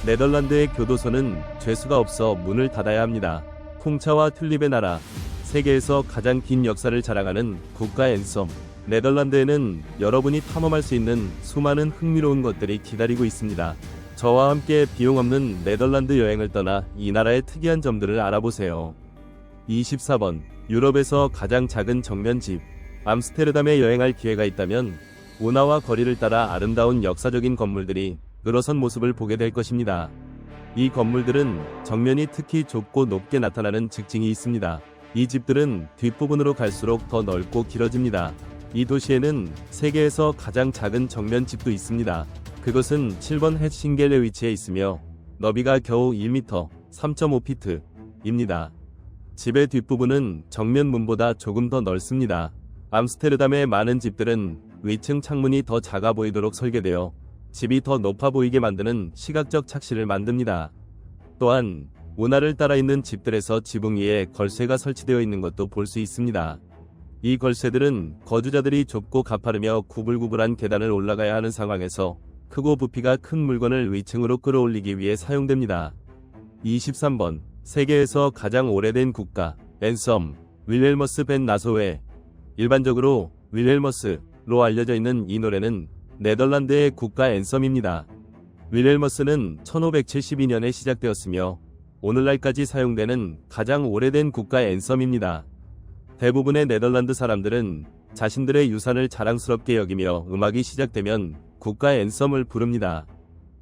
네덜란드의 교도소는 죄수가 없어 문을 닫아야 합니다. 풍차와 튤립의 나라, 세계에서 가장 긴 역사를 자랑하는 국가 앤섬. 네덜란드에는 여러분이 탐험할 수 있는 수많은 흥미로운 것들이 기다리고 있습니다. 저와 함께 비용 없는 네덜란드 여행을 떠나 이 나라의 특이한 점들을 알아보세요. 24번. 유럽에서 가장 작은 정면집. 암스테르담에 여행할 기회가 있다면 운하와 거리를 따라 아름다운 역사적인 건물들이 늘어선 모습을 보게 될 것입니다. 이 건물들은 정면이 특히 좁고 높게 나타나는 특징이 있습니다. 이 집들은 뒷부분으로 갈수록 더 넓고 길어집니다. 이 도시에는 세계에서 가장 작은 정면집도 있습니다. 그것은 7번 햇싱겔에 위치해 있으며 너비가 겨우 1m 3.5피트입니다. 집의 뒷부분은 정면 문보다 조금 더 넓습니다. 암스테르담의 많은 집들은 위층 창문이 더 작아 보이도록 설계되어 집이 더 높아 보이게 만드는 시각적 착시를 만듭니다. 또한 운하를 따라 있는 집들에서 지붕 위에 걸쇠가 설치되어 있는 것도 볼 수 있습니다. 이 걸쇠들은 거주자들이 좁고 가파르며 구불구불한 계단을 올라가야 하는 상황에서 크고 부피가 큰 물건을 위층으로 끌어올리기 위해 사용됩니다. 23번. 세계에서 가장 오래된 국가 앤섬. 윌헬머스 벤 나소웨. 일반적으로 윌헬머스로 알려져 있는 이 노래는 네덜란드의 국가 앤섬입니다. 윌헬머스는 1572년에 시작되었으며 오늘날까지 사용되는 가장 오래된 국가 앤섬입니다. 대부분의 네덜란드 사람들은 자신들의 유산을 자랑스럽게 여기며 음악이 시작되면 국가 앤섬을 부릅니다.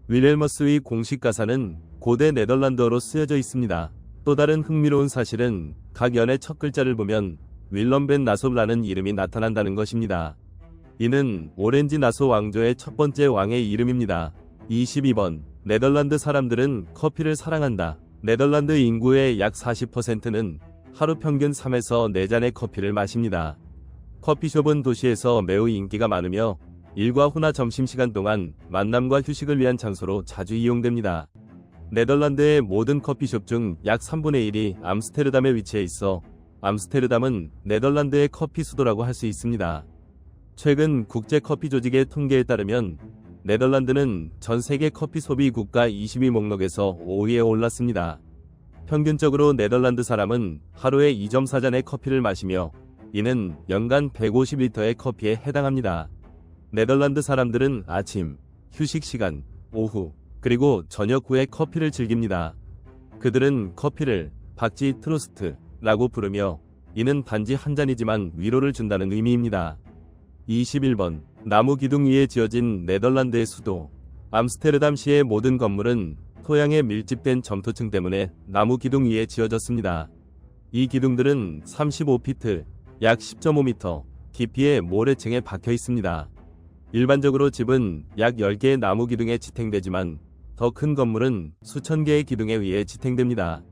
윌헬머스의 공식 가사는 고대 네덜란드어로 쓰여져 있습니다. 또 다른 흥미로운 사실은 각 연의 첫 글자를 보면 윌럼 벤 나소라는 이름이 나타난다는 것입니다. 이는 오렌지 나소 왕조의 첫 번째 왕의 이름입니다. 22번. 네덜란드 사람들은 커피를 사랑한다. 네덜란드 인구의 약 40%는 하루 평균 3에서 4잔의 커피를 마십니다. 커피숍은 도시에서 매우 인기가 많으며 일과 후나 점심시간 동안 만남과 휴식을 위한 장소로 자주 이용됩니다. 네덜란드의 모든 커피숍 중 약 3분의 1이 암스테르담에 위치해 있어 암스테르담은 네덜란드의 커피 수도라고 할 수 있습니다. 최근 국제 커피 조직의 통계에 따르면 네덜란드는 전 세계 커피 소비 국가 20위 목록에서 5위에 올랐습니다. 평균적으로 네덜란드 사람은 하루에 2.4잔의 커피를 마시며 이는 연간 150리터의 커피에 해당합니다. 네덜란드 사람들은 아침, 휴식 시간, 오후, 그리고 저녁 후에 커피를 즐깁니다. 그들은 커피를 박지 트로스트라고 부르며 이는 단지 한 잔이지만 위로를 준다는 의미입니다. 21번. 나무 기둥 위에 지어진 네덜란드의 수도. 암스테르담시의 모든 건물은 토양에 밀집된 점토층 때문에 나무 기둥 위에 지어졌습니다. 이 기둥들은 35피트, 약 10.5m 깊이의 모래층에 박혀 있습니다. 일반적으로 집은 약 10개의 나무 기둥에 지탱되지만 더 큰 건물은 수천 개의 기둥에 의해 지탱됩니다.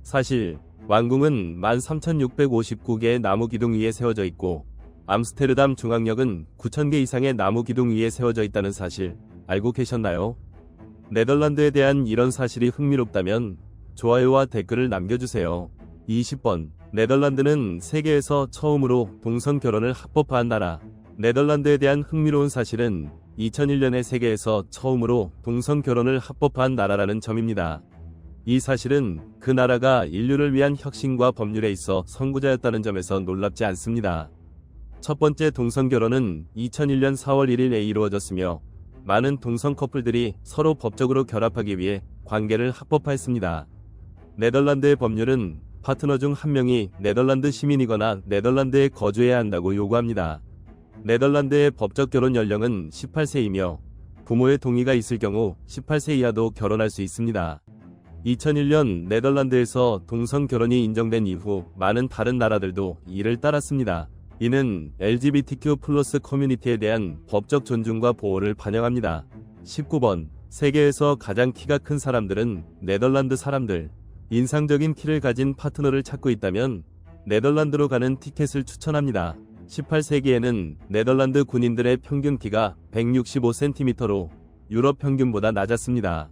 사실 왕궁은 13,659개의 나무 기둥 위에 세워져 있고 암스테르담 중앙역은 9,000개 이상의 나무 기둥 위에 세워져 있다는 사실 알고 계셨나요? 네덜란드에 대한 이런 사실이 흥미롭다면 좋아요와 댓글을 남겨주세요. 20번. 네덜란드는 세계에서 처음으로 동성 결혼을 합법화한 나라. 네덜란드에 대한 흥미로운 사실은 2001년에 세계에서 처음으로 동성 결혼을 합법화한 나라라는 점입니다. 이 사실은 그 나라가 인류를 위한 혁신과 법률에 있어 선구자였다는 점에서 놀랍지 않습니다. 첫 번째 동성 결혼은 2001년 4월 1일에 이루어졌으며 많은 동성 커플들이 서로 법적으로 결합하기 위해 관계를 합법화했습니다. 네덜란드의 법률은 파트너 중 한 명이 네덜란드 시민이거나 네덜란드에 거주해야 한다고 요구합니다. 네덜란드의 법적 결혼 연령은 18세이며 부모의 동의가 있을 경우 18세 이하도 결혼할 수 있습니다. 2001년 네덜란드에서 동성 결혼이 인정된 이후 많은 다른 나라들도 이를 따랐습니다. 이는 LGBTQ+ 커뮤니티에 대한 법적 존중과 보호를 반영합니다. 19번. 세계에서 가장 키가 큰 사람들은 네덜란드 사람들. 인상적인 키를 가진 파트너를 찾고 있다면 네덜란드로 가는 티켓을 추천합니다. 18세기에는 네덜란드 군인들의 평균 키가 165cm로 유럽 평균보다 낮았습니다.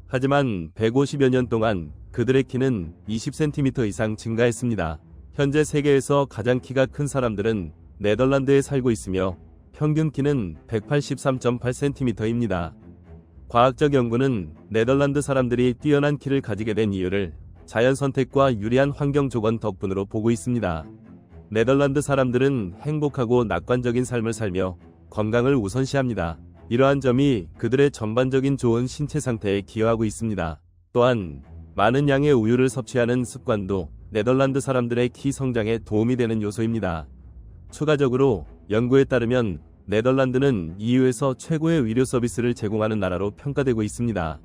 하지만 150여 년 동안 그들의 키는 20cm 이상 증가했습니다. 현재 세계에서 가장 키가 큰 사람들은 네덜란드에 살고 있으며 평균 키는 183.8cm입니다. 과학적 연구는 네덜란드 사람들이 뛰어난 키를 가지게 된 이유를 자연 선택과 유리한 환경 조건 덕분으로 보고 있습니다. 네덜란드 사람들은 행복하고 낙관적인 삶을 살며 건강을 우선시합니다. 이러한 점이 그들의 전반적인 좋은 신체 상태에 기여하고 있습니다. 또한 많은 양의 우유를 섭취하는 습관도 네덜란드 사람들의 키 성장에 도움이 되는 요소입니다. 추가적으로 연구에 따르면 네덜란드는 EU에서 최고의 의료 서비스를 제공하는 나라로 평가되고 있습니다.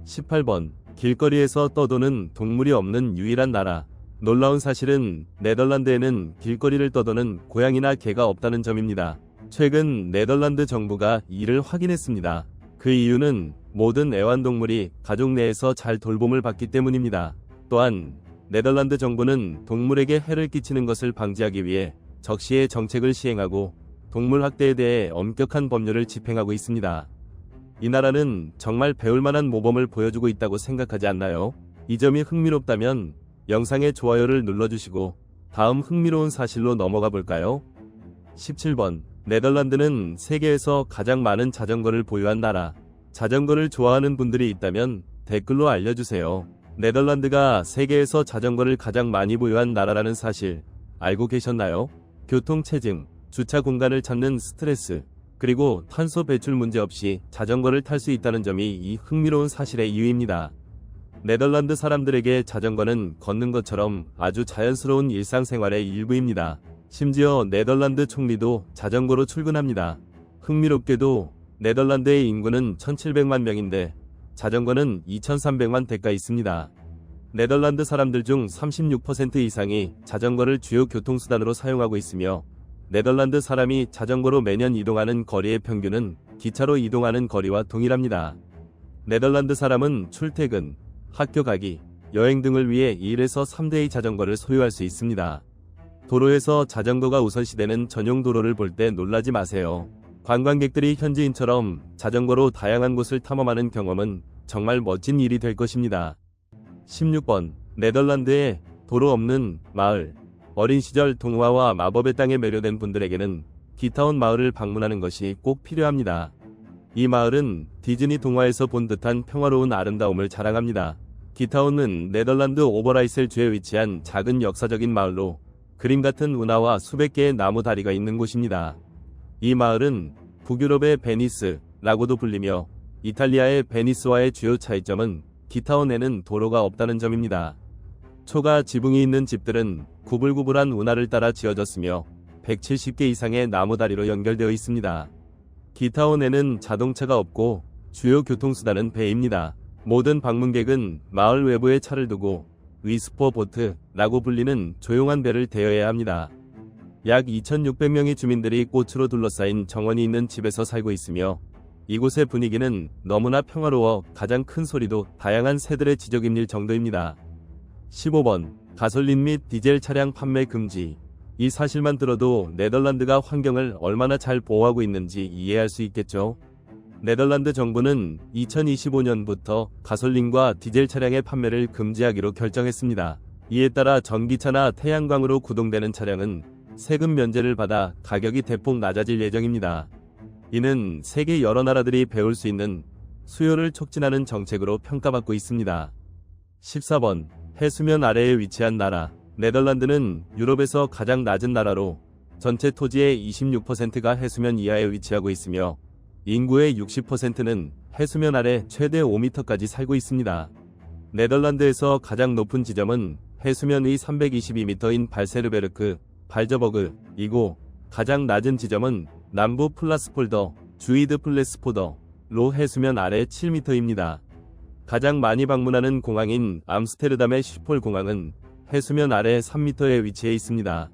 18번. 길거리에서 떠도는 동물이 없는 유일한 나라. 놀라운 사실은 네덜란드에는 길거리를 떠도는 고양이나 개가 없다는 점입니다. 최근 네덜란드 정부가 이를 확인했습니다. 그 이유는 모든 애완동물이 가족 내에서 잘 돌봄을 받기 때문입니다. 또한 네덜란드 정부는 동물에게 해를 끼치는 것을 방지하기 위해 적시의 정책을 시행하고 동물 학대에 대해 엄격한 법률을 집행하고 있습니다. 이 나라는 정말 배울 만한 모범을 보여주고 있다고 생각하지 않나요? 이 점이 흥미롭다면 영상의 좋아요를 눌러주시고 다음 흥미로운 사실로 넘어가 볼까요? 17번. 네덜란드는 세계에서 가장 많은 자전거를 보유한 나라. 자전거를 좋아하는 분들이 있다면 댓글로 알려주세요. 네덜란드가 세계에서 자전거를 가장 많이 보유한 나라라는 사실 알고 계셨나요? 교통체증, 주차 공간을 찾는 스트레스, 그리고 탄소 배출 문제 없이 자전거를 탈 수 있다는 점이 이 흥미로운 사실의 이유입니다. 네덜란드 사람들에게 자전거는 걷는 것처럼 아주 자연스러운 일상생활의 일부입니다. 심지어 네덜란드 총리도 자전거로 출근합니다. 흥미롭게도 네덜란드의 인구는 1700만 명인데 자전거는 2300만 대가 있습니다. 네덜란드 사람들 중 36% 이상이 자전거를 주요 교통수단으로 사용하고 있으며 네덜란드 사람이 자전거로 매년 이동하는 거리의 평균은 기차로 이동하는 거리와 동일합니다. 네덜란드 사람은 출퇴근, 학교 가기, 여행 등을 위해 1에서 3대의 자전거를 소유할 수 있습니다. 도로에서 자전거가 우선시되는 전용 도로를 볼 때 놀라지 마세요. 관광객들이 현지인처럼 자전거로 다양한 곳을 탐험하는 경험은 정말 멋진 일이 될 것입니다. 16번. 네덜란드의 도로 없는 마을. 어린 시절 동화와 마법의 땅에 매료된 분들에게는 기타운 마을을 방문하는 것이 꼭 필요합니다. 이 마을은 디즈니 동화에서 본 듯한 평화로운 아름다움을 자랑합니다. 기타운은 네덜란드 오버라이셀 주에 위치한 작은 역사적인 마을로 그림 같은 운하와 수백 개의 나무 다리가 있는 곳입니다. 이 마을은 북유럽의 베니스라고도 불리며 이탈리아의 베니스와의 주요 차이점은 기타운에는 도로가 없다는 점입니다. 초가 지붕이 있는 집들은 구불구불한 운하를 따라 지어졌으며 170개 이상의 나무 다리로 연결되어 있습니다. 기타운에는 자동차가 없고 주요 교통수단은 배입니다. 모든 방문객은 마을 외부에 차를 두고 위스퍼 보트라고 불리는 조용한 배를 대여해야 합니다. 약 2600명의 주민들이 꽃으로 둘러싸인 정원이 있는 집에서 살고 있으며 이곳의 분위기는 너무나 평화로워 가장 큰 소리도 다양한 새들의 지저귀일 정도입니다. 15번. 가솔린 및 디젤 차량 판매 금지. 이 사실만 들어도 네덜란드가 환경을 얼마나 잘 보호하고 있는지 이해할 수 있겠죠. 네덜란드 정부는 2025년부터 가솔린과 디젤 차량의 판매를 금지하기로 결정했습니다. 이에 따라 전기차나 태양광으로 구동되는 차량은 세금 면제를 받아 가격이 대폭 낮아질 예정입니다. 이는 세계 여러 나라들이 배울 수 있는 수요를 촉진하는 정책으로 평가받고 있습니다. 14번. 해수면 아래에 위치한 나라. 네덜란드는 유럽에서 가장 낮은 나라로 전체 토지의 26%가 해수면 이하에 위치하고 있으며 인구의 60%는 해수면 아래 최대 5m까지 살고 있습니다. 네덜란드에서 가장 높은 지점은 해수면의 322m인 발세르베르크, 발저버그이고 가장 낮은 지점은 남부 플라스폴더, 주이드 플레스포더로 해수면 아래 7m입니다. 가장 많이 방문하는 공항인 암스테르담의 슈폴 공항은 해수면 아래 3m에 위치해 있습니다.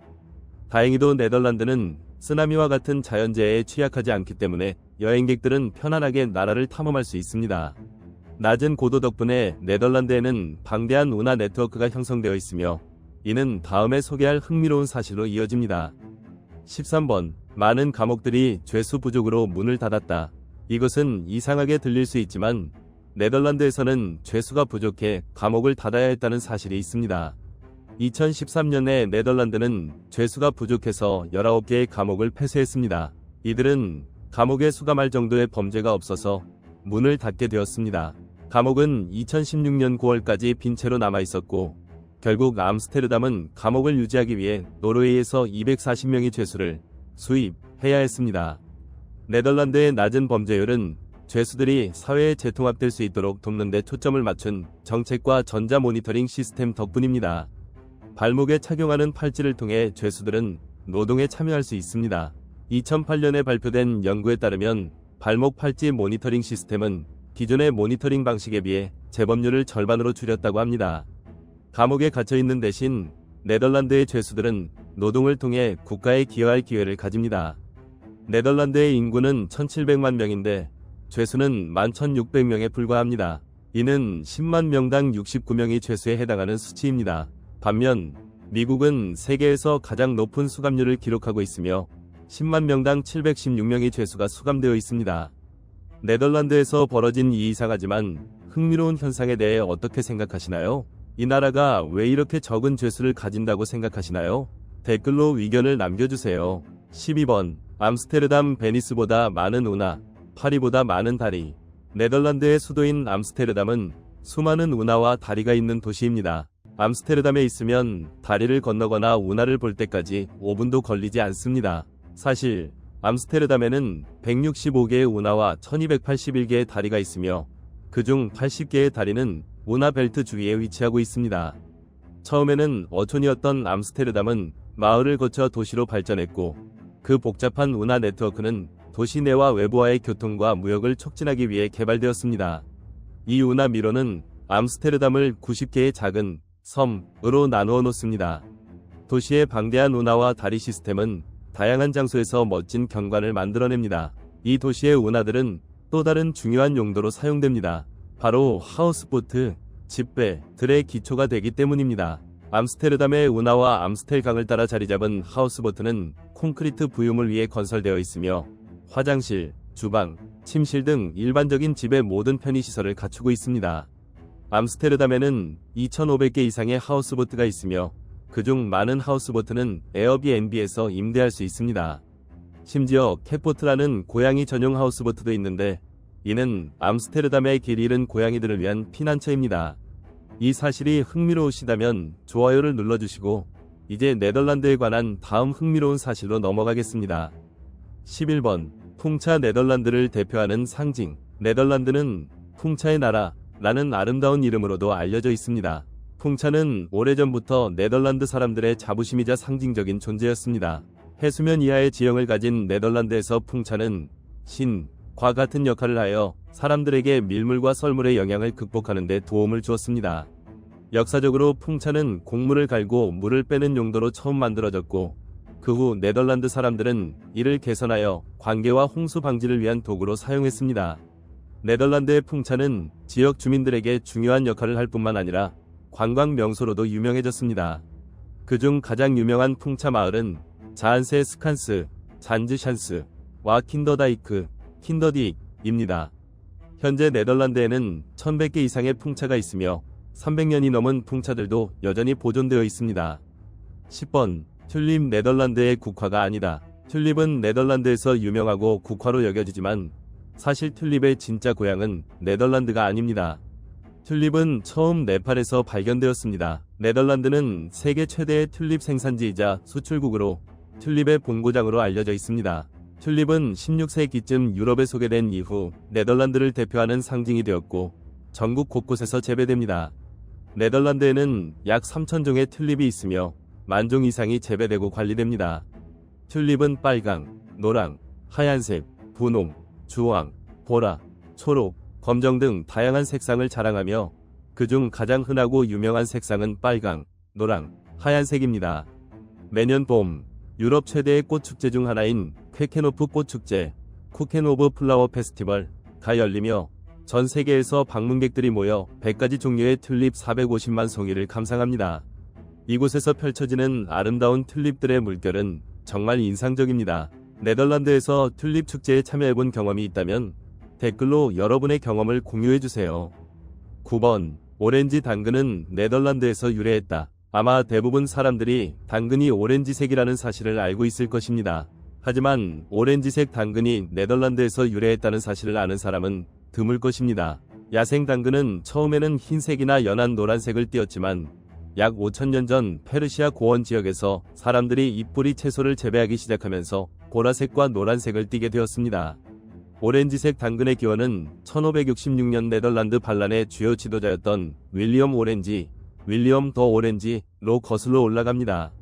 다행히도 네덜란드는 쓰나미와 같은 자연재해에 취약하지 않기 때문에 여행객들은 편안하게 나라를 탐험할 수 있습니다. 낮은 고도 덕분에 네덜란드에는 방대한 운하 네트워크가 형성되어 있으며 이는 다음에 소개할 흥미로운 사실로 이어집니다. 13번. 많은 감옥들이 죄수 부족으로 문을 닫았다. 이것은 이상하게 들릴 수 있지만 네덜란드에서는 죄수가 부족해 감옥을 닫아야 했다는 사실이 있습니다. 2013년에 네덜란드는 죄수가 부족해서 19개의 감옥을 폐쇄했습니다. 이들은 감옥에 수감할 정도의 범죄가 없어서 문을 닫게 되었습니다. 감옥은 2016년 9월까지 빈 채로 남아 있었고 결국 암스테르담은 감옥을 유지하기 위해 노르웨이에서 240명의 죄수를 수입해야 했습니다. 네덜란드의 낮은 범죄율은 죄수들이 사회에 재통합될 수 있도록 돕는 데 초점을 맞춘 정책과 전자 모니터링 시스템 덕분입니다. 발목에 착용하는 팔찌를 통해 죄수들은 노동에 참여할 수 있습니다. 2008년에 발표된 연구에 따르면 발목 팔찌 모니터링 시스템은 기존의 모니터링 방식에 비해 재범률을 절반으로 줄였다고 합니다. 감옥에 갇혀 있는 대신 네덜란드의 죄수들은 노동을 통해 국가에 기여할 기회를 가집니다. 네덜란드의 인구는 1700만 명인데 죄수는 11,600명에 불과합니다. 이는 10만 명당 69명이 죄수에 해당하는 수치입니다. 반면 미국은 세계에서 가장 높은 수감률을 기록하고 있으며 10만 명당 716명의 죄수가 수감되어 있습니다. 네덜란드에서 벌어진 이 이상하지만 흥미로운 현상에 대해 어떻게 생각하시나요? 이 나라가 왜 이렇게 적은 죄수를 가진다고 생각하시나요? 댓글로 의견을 남겨주세요. 12번 암스테르담 베니스보다 많은 운하, 파리보다 많은 다리. 네덜란드의 수도인 암스테르담은 수많은 운하와 다리가 있는 도시입니다. 암스테르담에 있으면 다리를 건너거나 운하를 볼 때까지 5분도 걸리지 않습니다. 사실 암스테르담에는 165개의 운하와 1281개의 다리가 있으며 그중 80개의 다리는 운하 벨트 주위에 위치하고 있습니다. 처음에는 어촌이었던 암스테르담은 마을을 거쳐 도시로 발전했고 그 복잡한 운하 네트워크는 도시 내와 외부와의 교통과 무역을 촉진하기 위해 개발되었습니다. 이 운하 미로는 암스테르담을 90개의 작은 섬으로 나누어 놓습니다. 도시의 방대한 운하와 다리 시스템은 다양한 장소에서 멋진 경관을 만들어냅니다. 이 도시의 운하들은 또 다른 중요한 용도로 사용됩니다. 바로 하우스보트, 집배들의 기초가 되기 때문입니다. 암스테르담의 운하와 암스텔강을 따라 자리잡은 하우스보트는 콘크리트 부유물 위에 건설되어 있으며 화장실, 주방, 침실 등 일반적인 집의 모든 편의시설을 갖추고 있습니다. 암스테르담에는 2,500개 이상의 하우스보트가 있으며 그중 많은 하우스보트는 에어비앤비에서 임대할 수 있습니다. 심지어 캣보트라는 고양이 전용 하우스보트도 있는데 이는 암스테르담의 길 잃은 고양이들을 위한 피난처입니다. 이 사실이 흥미로우시다면 좋아요를 눌러주시고 이제 네덜란드에 관한 다음 흥미로운 사실로 넘어가겠습니다. 11번 풍차 네덜란드를 대표하는 상징. 네덜란드는 풍차의 나라라는 아름다운 이름으로도 알려져 있습니다. 풍차는 오래전부터 네덜란드 사람들의 자부심이자 상징적인 존재였습니다. 해수면 이하의 지형을 가진 네덜란드에서 풍차는 신과 같은 역할을 하여 사람들에게 밀물과 썰물의 영향을 극복하는 데 도움을 주었습니다. 역사적으로 풍차는 곡물을 갈고 물을 빼는 용도로 처음 만들어졌고 그 후 네덜란드 사람들은 이를 개선하여 관계와 홍수 방지를 위한 도구로 사용했습니다. 네덜란드의 풍차는 지역 주민들에게 중요한 역할을 할 뿐만 아니라 관광 명소로도 유명해졌습니다. 그중 가장 유명한 풍차 마을은 자한세 스칸스, 잔즈샨스와 킨더다이크, 킨더디입니다. 현재 네덜란드에는 1100개 이상의 풍차가 있으며 300년이 넘은 풍차들도 여전히 보존되어 있습니다. 10번 튤립 네덜란드의 국화가 아니다. 튤립은 네덜란드에서 유명하고 국화로 여겨지지만 사실 튤립의 진짜 고향은 네덜란드가 아닙니다. 튤립은 처음 네팔에서 발견되었습니다. 네덜란드는 세계 최대의 튤립 생산지이자 수출국으로 튤립의 본고장으로 알려져 있습니다. 튤립은 16세기쯤 유럽에 소개된 이후 네덜란드를 대표하는 상징이 되었고 전국 곳곳에서 재배됩니다. 네덜란드에는 약 3,000종의 튤립이 있으며 10,000종 이상이 재배되고 관리됩니다. 튤립은 빨강, 노랑, 하얀색, 분홍, 주황, 보라, 초록, 검정 등 다양한 색상을 자랑하며 그중 가장 흔하고 유명한 색상은 빨강, 노랑, 하얀색입니다. 매년 봄, 유럽 최대의 꽃축제 중 하나인 퀘케노프 꽃축제, 쿠켄오브 플라워 페스티벌가 열리며 전 세계에서 방문객들이 모여 100가지 종류의 튤립 450만 송이를 감상합니다. 이곳에서 펼쳐지는 아름다운 튤립들의 물결은 정말 인상적입니다. 네덜란드에서 튤립 축제에 참여해본 경험이 있다면 댓글로 여러분의 경험을 공유해주세요. 9번 오렌지 당근은 네덜란드에서 유래했다. 아마 대부분 사람들이 당근이 오렌지색이라는 사실을 알고 있을 것입니다. 하지만 오렌지색 당근이 네덜란드에서 유래했다는 사실을 아는 사람은 드물 것입니다. 야생 당근은 처음에는 흰색이나 연한 노란색을 띠었지만 약 5000년 전 페르시아 고원 지역에서 사람들이 잎뿌리 채소를 재배하기 시작하면서 보라색과 노란색을 띠게 되었습니다. 오렌지색 당근의 기원은 1566년 네덜란드 반란의 주요 지도자였던 윌리엄 더 오렌지로 거슬러 올라갑니다.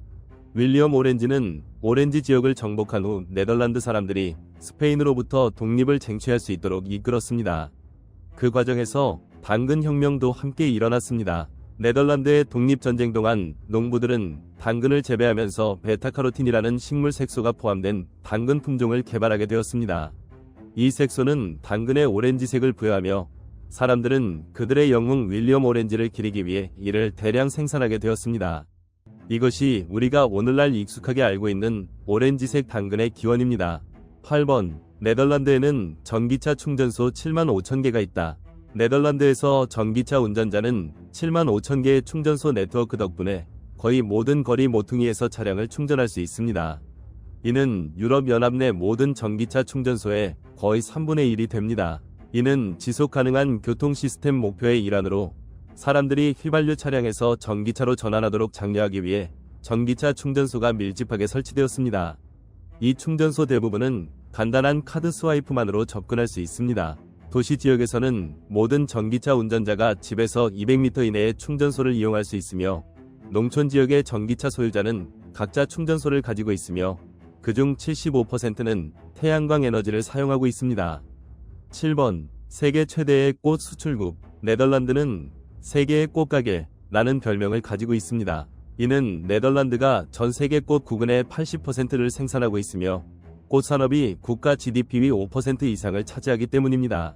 윌리엄 오렌지는 오렌지 지역을 정복한 후 네덜란드 사람들이 스페인으로부터 독립을 쟁취할 수 있도록 이끌었습니다. 그 과정에서 당근 혁명도 함께 일어났습니다. 네덜란드의 독립전쟁 동안 농부들은 당근을 재배하면서 베타카로틴이라는 식물 색소가 포함된 당근 품종을 개발하게 되었습니다. 이 색소는 당근에 오렌지색을 부여하며 사람들은 그들의 영웅 윌리엄 오렌지를 기리기 위해 이를 대량 생산하게 되었습니다. 이것이 우리가 오늘날 익숙하게 알고 있는 오렌지색 당근의 기원입니다. 8번. 네덜란드에는 전기차 충전소 75,000개가 있다. 네덜란드에서 전기차 운전자는 75,000개의 충전소 네트워크 덕분에 거의 모든 거리 모퉁이에서 차량을 충전할 수 있습니다. 이는 유럽연합 내 모든 전기차 충전소의 거의 3분의 1이 됩니다. 이는 지속 가능한 교통 시스템 목표의 일환으로 사람들이 휘발유 차량에서 전기차로 전환하도록 장려하기 위해 전기차 충전소가 밀집하게 설치되었습니다. 이 충전소 대부분은 간단한 카드 스와이프만으로 접근할 수 있습니다. 도시 지역에서는 모든 전기차 운전자가 집에서 200m 이내의 충전소를 이용할 수 있으며 농촌 지역의 전기차 소유자는 각자 충전소를 가지고 있으며 그중 75%는 태양광 에너지를 사용하고 있습니다. 7번. 세계 최대의 꽃 수출국. 네덜란드는 세계의 꽃가게라는 별명을 가지고 있습니다. 이는 네덜란드가 전 세계 꽃 구근의 80%를 생산하고 있으며 꽃 산업이 국가 GDP의 5% 이상을 차지하기 때문입니다.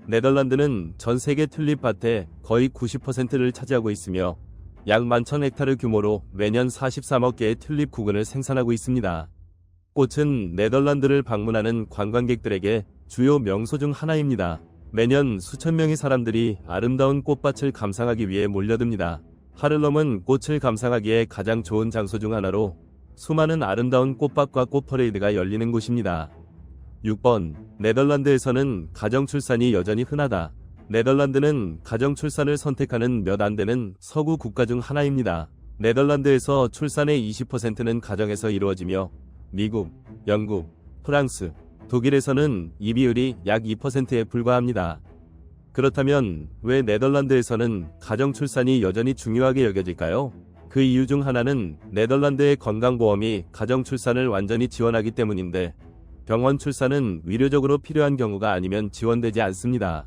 네덜란드는 전 세계 튤립밭의 거의 90%를 차지하고 있으며 약 11,000헥타르 규모로 매년 43억 개의 튤립 구근을 생산하고 있습니다. 꽃은 네덜란드를 방문하는 관광객들에게 주요 명소 중 하나입니다. 매년 수천 명의 사람들이 아름다운 꽃밭을 감상하기 위해 몰려듭니다. 하를럼은 꽃을 감상하기에 가장 좋은 장소 중 하나로 수많은 아름다운 꽃밭과 꽃퍼레이드가 열리는 곳입니다. 6번. 네덜란드에서는 가정출산이 여전히 흔하다. 네덜란드는 가정출산을 선택하는 몇 안 되는 서구 국가 중 하나입니다. 네덜란드에서 출산의 20%는 가정에서 이루어지며 미국, 영국, 프랑스, 독일에서는 이 비율이 약 2%에 불과합니다. 그렇다면 왜 네덜란드에서는 가정출산이 여전히 중요하게 여겨질까요? 그 이유 중 하나는 네덜란드의 건강보험이 가정출산을 완전히 지원하기 때문인데 병원 출산은 의료적으로 필요한 경우가 아니면 지원되지 않습니다.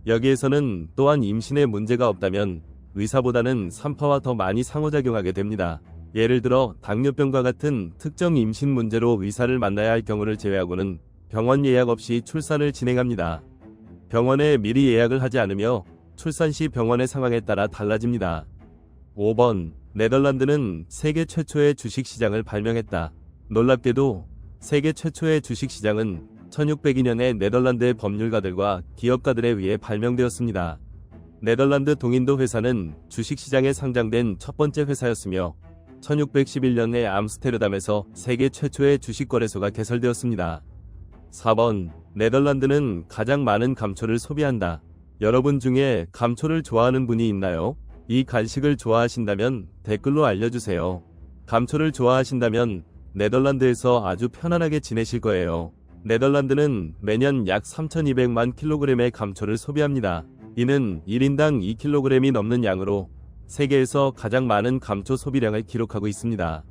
여기에서는 또한 임신에 문제가 없다면 의사보다는 산파와 더 많이 상호작용하게 됩니다. 예를 들어 당뇨병과 같은 특정 임신 문제로 의사를 만나야 할 경우를 제외하고는 병원 예약 없이 출산을 진행합니다. 병원에 미리 예약을 하지 않으며 출산 시 병원의 상황에 따라 달라집니다. 5번. 네덜란드는 세계 최초의 주식시장을 발명했다. 놀랍게도 세계 최초의 주식시장은 1602년에 네덜란드의 법률가들과 기업가들에 의해 발명되었습니다. 네덜란드 동인도 회사는 주식시장에 상장된 첫 번째 회사였으며 1611년에 암스테르담에서 세계 최초의 주식거래소가 개설되었습니다. 4번. 네덜란드는 가장 많은 감초를 소비한다. 여러분 중에 감초를 좋아하는 분이 있나요? 이 간식을 좋아하신다면 댓글로 알려주세요. 감초를 좋아하신다면 네덜란드에서 아주 편안하게 지내실 거예요. 네덜란드는 매년 약 3,200만 킬로그램의 감초를 소비합니다. 이는 1인당 2kg이 넘는 양으로 세계에서 가장 많은 감초 소비량을 기록하고 있습니다.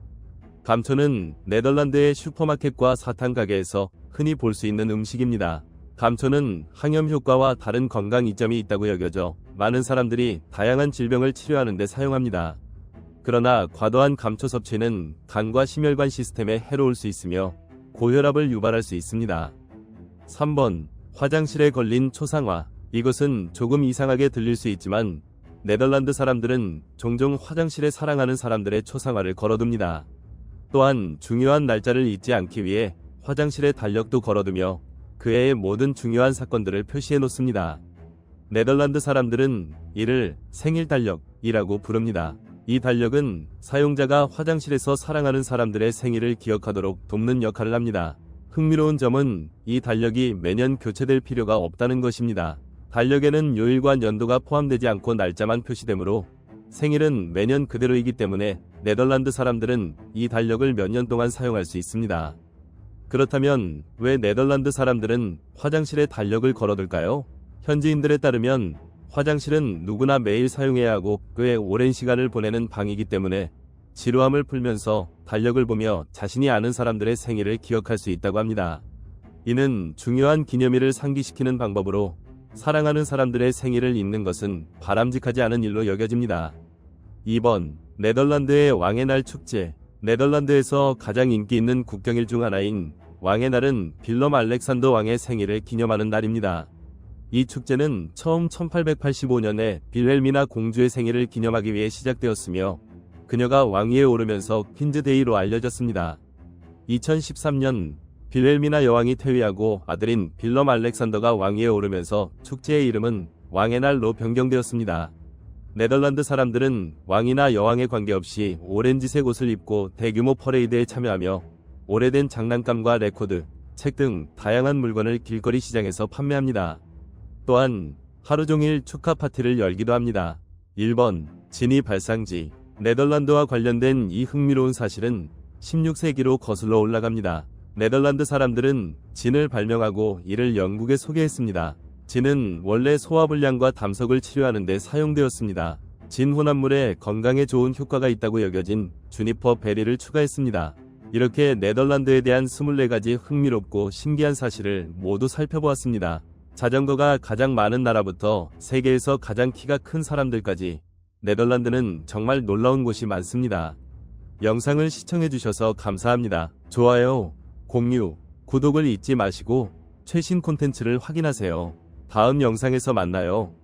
감초는 네덜란드의 슈퍼마켓과 사탕 가게에서 흔히 볼 수 있는 음식입니다. 감초는 항염 효과와 다른 건강 이점이 있다고 여겨져 많은 사람들이 다양한 질병을 치료하는 데 사용합니다. 그러나 과도한 감초 섭취는 간과 심혈관 시스템에 해로울 수 있으며 고혈압을 유발할 수 있습니다. 3번. 화장실에 걸린 초상화. 이것은 조금 이상하게 들릴 수 있지만 네덜란드 사람들은 종종 화장실에 사랑하는 사람들의 초상화를 걸어둡니다. 또한 중요한 날짜를 잊지 않기 위해 화장실에 달력도 걸어두며 그 해의 모든 중요한 사건들을 표시해 놓습니다. 네덜란드 사람들은 이를 생일 달력이라고 부릅니다. 이 달력은 사용자가 화장실에서 사랑하는 사람들의 생일을 기억하도록 돕는 역할을 합니다. 흥미로운 점은 이 달력이 매년 교체될 필요가 없다는 것입니다. 달력에는 요일과 연도가 포함되지 않고 날짜만 표시되므로 생일은 매년 그대로이기 때문에 네덜란드 사람들은 이 달력을 몇 년 동안 사용할 수 있습니다. 그렇다면 왜 네덜란드 사람들은 화장실에 달력을 걸어둘까요? 현지인들에 따르면 화장실은 누구나 매일 사용해야 하고 꽤 오랜 시간을 보내는 방이기 때문에 지루함을 풀면서 달력을 보며 자신이 아는 사람들의 생일을 기억할 수 있다고 합니다. 이는 중요한 기념일을 상기시키는 방법으로 사랑하는 사람들의 생일을 잊는 것은 바람직하지 않은 일로 여겨집니다. 2번. 네덜란드의 왕의 날 축제. 네덜란드에서 가장 인기 있는 국경일 중 하나인 왕의 날은 빌럼 알렉산더 왕의 생일을 기념하는 날입니다. 이 축제는 처음 1885년에 빌헬미나 공주의 생일을 기념하기 위해 시작되었으며 그녀가 왕위에 오르면서 퀸즈데이로 알려졌습니다. 2013년 빌헬미나 여왕이 퇴위하고 아들인 빌럼 알렉산더가 왕위에 오르면서 축제의 이름은 왕의 날로 변경되었습니다. 네덜란드 사람들은 왕이나 여왕에 관계없이 오렌지색 옷을 입고 대규모 퍼레이드에 참여하며 오래된 장난감과 레코드, 책 등 다양한 물건을 길거리 시장에서 판매합니다. 또한 하루 종일 축하 파티를 열기도 합니다. 1번. 진이 발상지. 네덜란드와 관련된 이 흥미로운 사실은 16세기로 거슬러 올라갑니다. 네덜란드 사람들은 진을 발명하고 이를 영국에 소개했습니다. 진은 원래 소화불량과 담석을 치료하는 데 사용되었습니다. 진 혼합물에 건강에 좋은 효과가 있다고 여겨진 주니퍼 베리를 추가했습니다. 이렇게 네덜란드에 대한 24가지 흥미롭고 신기한 사실을 모두 살펴보았습니다. 자전거가 가장 많은 나라부터 세계에서 가장 키가 큰 사람들까지 네덜란드는 정말 놀라운 곳이 많습니다. 영상을 시청해주셔서 감사합니다. 좋아요, 공유, 구독을 잊지 마시고 최신 콘텐츠를 확인하세요. 다음 영상에서 만나요.